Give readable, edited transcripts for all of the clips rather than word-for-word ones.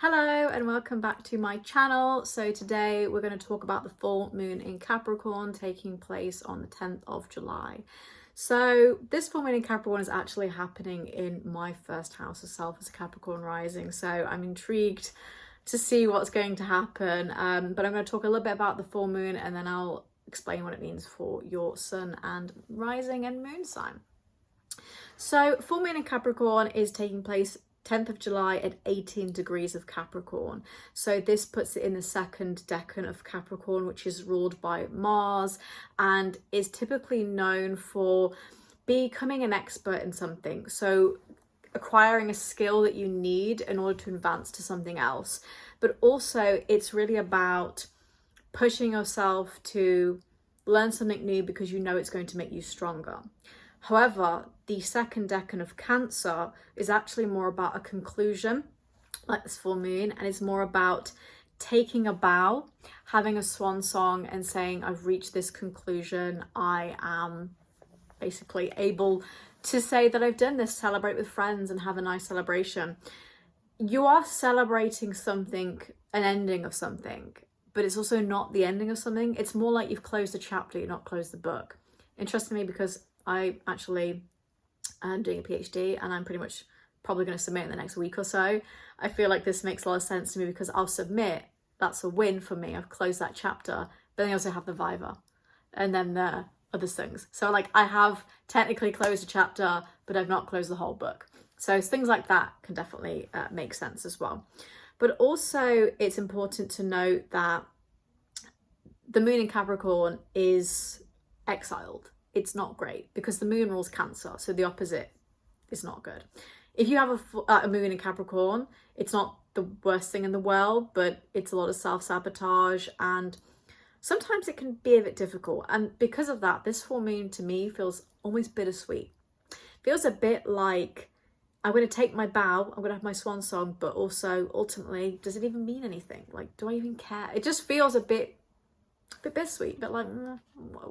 Hello and welcome back to my channel. So today we're going to talk about the full moon in Capricorn taking place on the 10th of July. So this full moon in Capricorn is actually happening in my first house itself as a Capricorn rising. So I'm intrigued to see what's going to happen. But I'm going to talk a little bit about the full moon and then I'll explain what it means for your sun and rising and moon sign. So full moon in Capricorn is taking place 10th of July at 18 degrees of Capricorn. So this puts it in the second decan of Capricorn, which is ruled by Mars and is typically known for becoming an expert in something. So acquiring a skill that you need in order to advance to something else. But also it's really about pushing yourself to learn something new because you know it's going to make you stronger. However, the second decan of Cancer is actually more about a conclusion, like this full moon, and it's more about taking a bow, having a swan song and saying, I've reached this conclusion. I am basically able to say that I've done this, celebrate with friends and have a nice celebration. You are celebrating something, an ending of something, but it's also not the ending of something. It's more like you've closed a chapter, you've not closed the book. Interestingly, because I actually am doing a PhD and I'm pretty much probably going to submit in the next week or so. I feel like this makes a lot of sense to me because I'll submit, that's a win for me. I've closed that chapter, but then I also have the Viva and then the other things. So like I have technically closed a chapter, but I've not closed the whole book. So things like that can definitely make sense as well. But also it's important to note that the moon in Capricorn is exiled. It's not great because the moon rules Cancer, so the opposite is not good. If you have a moon in Capricorn, it's not the worst thing in the world, but it's a lot of self-sabotage and sometimes it can be a bit difficult. And because of that, this full moon to me feels almost bittersweet. Feels a bit like I'm going to take my bow, I'm going to have my swan song, but also ultimately, does it even mean anything? Like, do I even care? It just feels a bit bittersweet, but like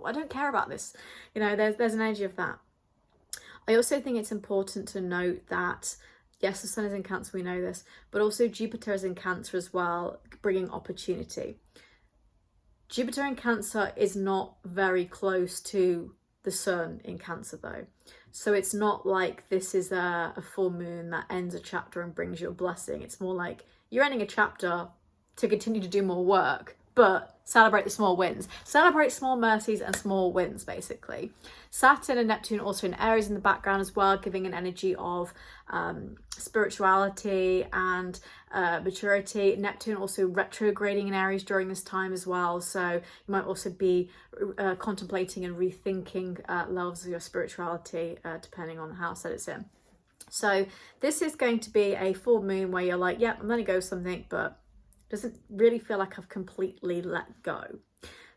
I don't care about this, you know. There's an energy of that. I also think it's important to note that yes, the sun is in Cancer, we know this, but also Jupiter is in Cancer as well, bringing opportunity. Jupiter in Cancer is not very close to the sun in Cancer though, so it's not like this is a full moon that ends a chapter and brings you a blessing. It's more like you're ending a chapter to continue to do more work, but celebrate the small wins. Celebrate small mercies and small wins, basically. Saturn and Neptune also in Aries in the background as well, giving an energy of spirituality and maturity. Neptune also retrograding in Aries during this time as well. So you might also be contemplating and rethinking levels of your spirituality depending on the house that it's in. So this is going to be a full moon where you're like, yep, I'm letting go of something, but doesn't really feel like I've completely let go.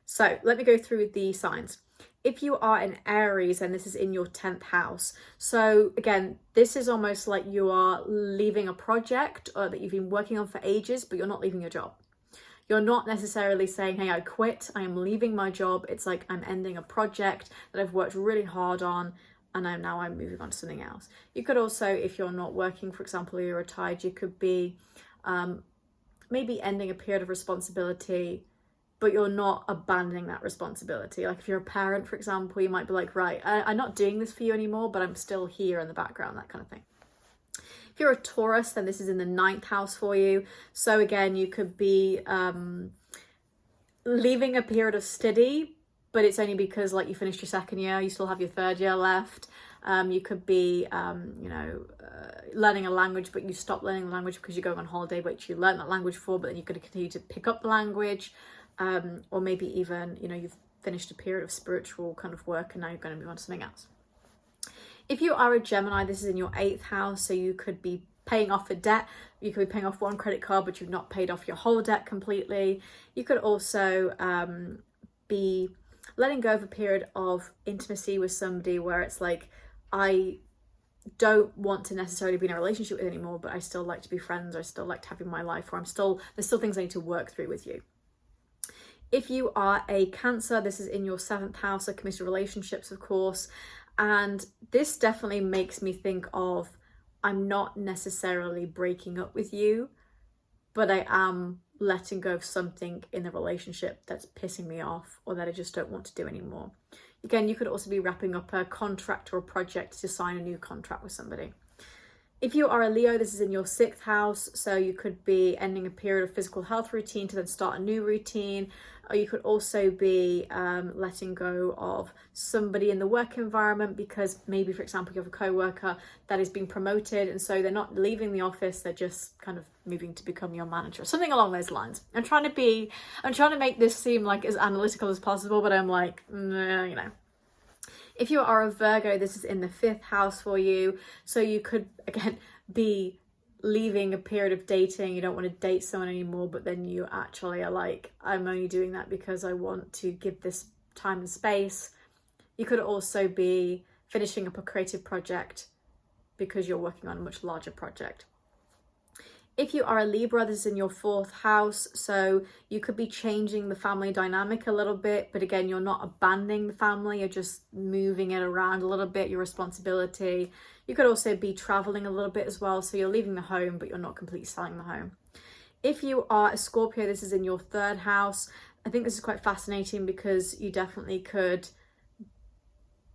So let me go through the signs. If you are an Aries and this is in your 10th house, so again, this is almost like you are leaving a project that you've been working on for ages, but you're not leaving your job. You're not necessarily saying, hey, I quit, I am leaving my job. It's like I'm ending a project that I've worked really hard on and I'm moving on to something else. You could also, if you're not working, for example, you're retired, you could be maybe ending a period of responsibility, but you're not abandoning that responsibility. Like if you're a parent, for example, you might be like, right, I'm not doing this for you anymore, but I'm still here in the background, that kind of thing. If you're a Taurus, then this is in the 9th house for you. So again, you could be leaving a period of study, but it's only because like you finished your second year, you still have your third year left. You could be, learning a language, but you stop learning the language because you're going on holiday, which you learned that language for, but then you're going to continue to pick up the language. Or maybe even, you've finished a period of spiritual kind of work and now you're going to move on to something else. If you are a Gemini, this is in your 8th house. So you could be paying off a debt. You could be paying off one credit card, but you've not paid off your whole debt completely. You could also be letting go of a period of intimacy with somebody where it's like, I don't want to necessarily be in a relationship with anymore, but I still like to be friends, or I still like to have in my life, or there's still things I need to work through with you. If you are a Cancer, this is in your 7th house, so committed relationships, of course. And this definitely makes me think of, I'm not necessarily breaking up with you, but I am letting go of something in the relationship that's pissing me off or that I just don't want to do anymore. Again, you could also be wrapping up a contract or a project to sign a new contract with somebody. If you are a Leo, this is in your 6th house, so you could be ending a period of physical health routine to then start a new routine, or you could also be letting go of somebody in the work environment because maybe, for example, you have a co-worker that is being promoted and so they're not leaving the office, they're just kind of moving to become your manager, something along those lines. I'm trying to make this seem like as analytical as possible, but I'm like, nah, you know. If you are a Virgo, this is in the 5th house for you. So you could, again, be leaving a period of dating. You don't want to date someone anymore, but then you actually are like, I'm only doing that because I want to give this time and space. You could also be finishing up a creative project because you're working on a much larger project. If you are a Libra, this is in your 4th house, so you could be changing the family dynamic a little bit, but again, you're not abandoning the family, you're just moving it around a little bit, your responsibility. You could also be traveling a little bit as well, so you're leaving the home, but you're not completely selling the home. If you are a Scorpio, this is in your 3rd house. I think this is quite fascinating because you definitely could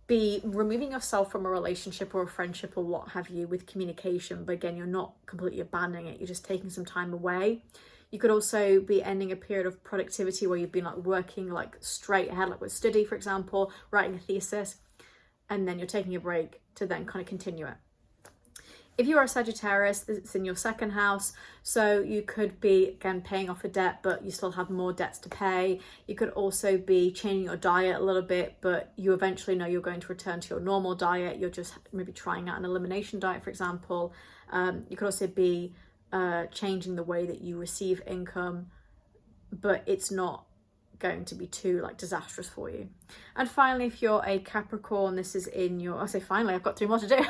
be removing yourself from a relationship or a friendship or what have you with communication, but again, you're not completely abandoning it, you're just taking some time away. You could also be ending a period of productivity where you've been like working like straight ahead, like with study, for example, writing a thesis, and then you're taking a break to then kind of continue it. If you are a Sagittarius, it's in your 2nd house, so you could be, again, paying off a debt, but you still have more debts to pay. You could also be changing your diet a little bit, but you eventually know you're going to return to your normal diet. You're just maybe trying out an elimination diet, for example. You could also be changing the way that you receive income, but it's not going to be too like disastrous for you. And finally, if you're a Capricorn, this is in your, I say finally, I've got 3 more to do.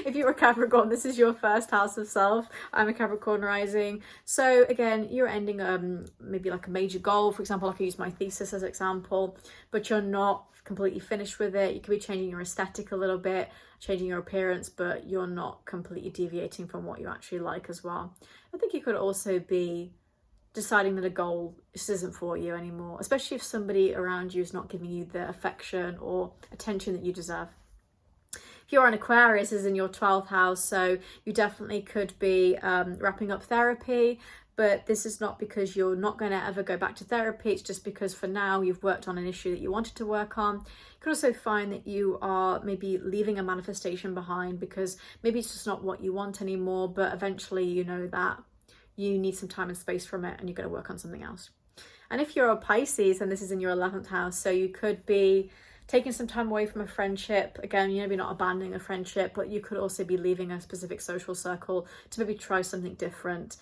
If you're a Capricorn, this is your 1st house of self. I'm a Capricorn rising, so again, you're ending maybe like a major goal, for example, like I use my thesis as an example, but you're not completely finished with it. You could be changing your aesthetic a little bit, changing your appearance, but you're not completely deviating from what you actually like as well. I think you could also be deciding that a goal just isn't for you anymore, especially if somebody around you is not giving you the affection or attention that you deserve. If you're an Aquarius, is in your 12th house, so you definitely could be wrapping up therapy, but this is not because you're not going to ever go back to therapy, it's just because for now you've worked on an issue that you wanted to work on. You could also find that you are maybe leaving a manifestation behind because maybe it's just not what you want anymore, but eventually you know that you need some time and space from it and you're going to work on something else. And if you're a Pisces, and this is in your 11th house, so you could be taking some time away from a friendship. Again, you know, maybe not abandoning a friendship, but you could also be leaving a specific social circle to maybe try something different.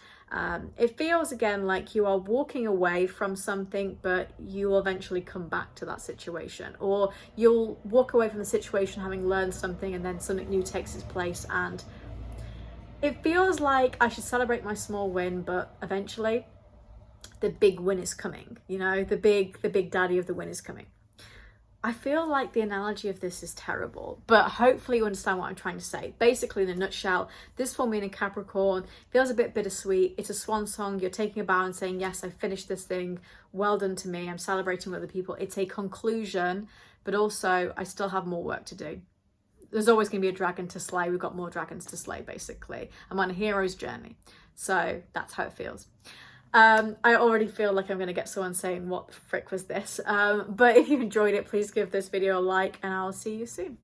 It feels again like you are walking away from something, but you will eventually come back to that situation, or you'll walk away from the situation having learned something and then something new takes its place. And it feels like I should celebrate my small win, but eventually the big win is coming, you know, the big daddy of the win is coming. I feel like the analogy of this is terrible, but hopefully you understand what I'm trying to say. Basically, in a nutshell, this full moon in Capricorn feels a bit bittersweet. It's a swan song. You're taking a bow and saying, yes, I finished this thing. Well done to me. I'm celebrating with other people. It's a conclusion, but also I still have more work to do. There's always going to be a dragon to slay. We've got more dragons to slay, basically. I'm on a hero's journey. So that's how it feels. I already feel like I'm going to get someone saying, what the frick was this? But if you enjoyed it, please give this video a like and I'll see you soon.